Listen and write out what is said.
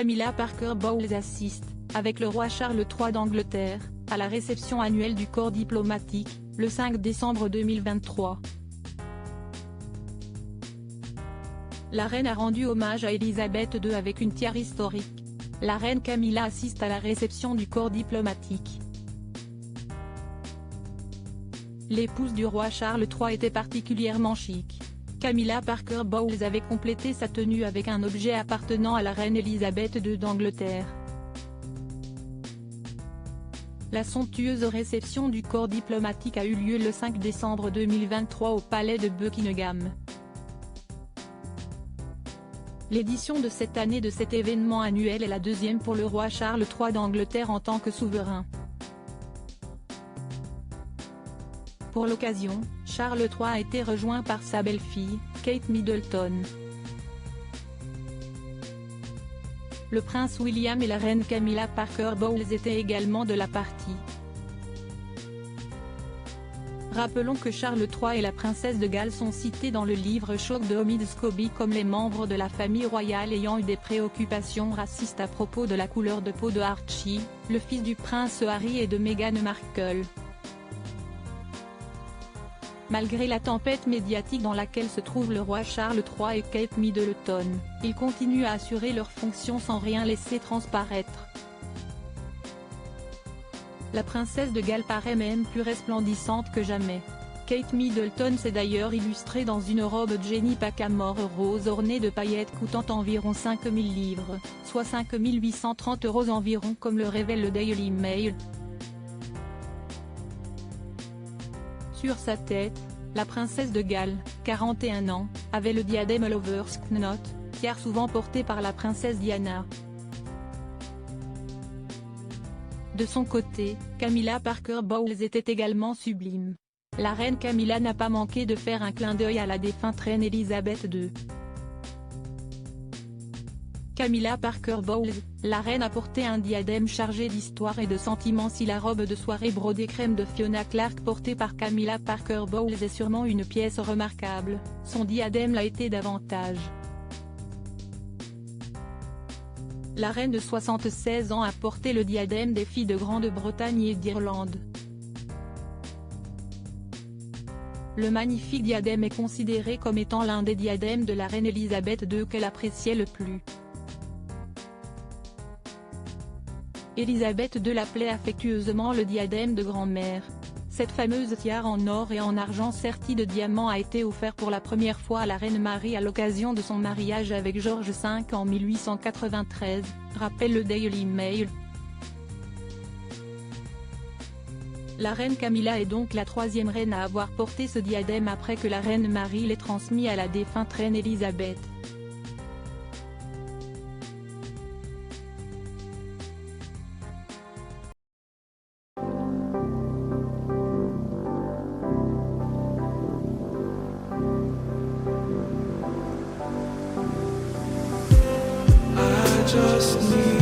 Camilla Parker Bowles assiste, avec le roi Charles III d'Angleterre, à la réception annuelle du corps diplomatique, le 5 décembre 2023. La reine a rendu hommage à Elisabeth II avec une tiare historique. La reine Camilla assiste à la réception du corps diplomatique. L'épouse du roi Charles III était particulièrement chic. Camilla Parker Bowles avait complété sa tenue avec un objet appartenant à la reine Elisabeth II d'Angleterre. La somptueuse réception du corps diplomatique a eu lieu le 5 décembre 2023 au palais de Buckingham. L'édition de cette année de cet événement annuel est la deuxième pour le roi Charles III d'Angleterre en tant que souverain. Pour l'occasion, Charles III a été rejoint par sa belle-fille, Kate Middleton. Le prince William et la reine Camilla Parker Bowles étaient également de la partie. Rappelons que Charles III et la princesse de Galles sont cités dans le livre Choc de Omid Scobie comme les membres de la famille royale ayant eu des préoccupations racistes à propos de la couleur de peau de Archie, le fils du prince Harry et de Meghan Markle. Malgré la tempête médiatique dans laquelle se trouvent le roi Charles III et Kate Middleton, ils continuent à assurer leurs fonctions sans rien laisser transparaître. La princesse de Galles paraît même plus resplendissante que jamais. Kate Middleton s'est d'ailleurs illustrée dans une robe Jenny Pacamore rose ornée de paillettes coûtant environ 5 000 livres, soit 5 830 € environ comme le révèle le Daily Mail. Sur sa tête, la princesse de Galles, 41 ans, avait le diadème Lover's Knot, tiare souvent porté par la princesse Diana. De son côté, Camilla Parker Bowles était également sublime. La reine Camilla n'a pas manqué de faire un clin d'œil à la défunte reine Elisabeth II. Camilla Parker Bowles, la reine a porté un diadème chargé d'histoire et de sentiments. Si la robe de soirée brodée crème de Fiona Clark portée par Camilla Parker Bowles est sûrement une pièce remarquable, son diadème l'a été davantage. La reine de 76 ans a porté le diadème des filles de Grande-Bretagne et d'Irlande. Le magnifique diadème est considéré comme étant l'un des diadèmes de la reine Elisabeth II qu'elle appréciait le plus. Elisabeth II l'appelait affectueusement le diadème de grand-mère. Cette fameuse tiare en or et en argent sertie de diamants a été offerte pour la première fois à la reine Marie à l'occasion de son mariage avec George V en 1893, rappelle le Daily Mail. La reine Camilla est donc la troisième reine à avoir porté ce diadème après que la reine Marie l'ait transmis à la défunte reine Elisabeth. Just need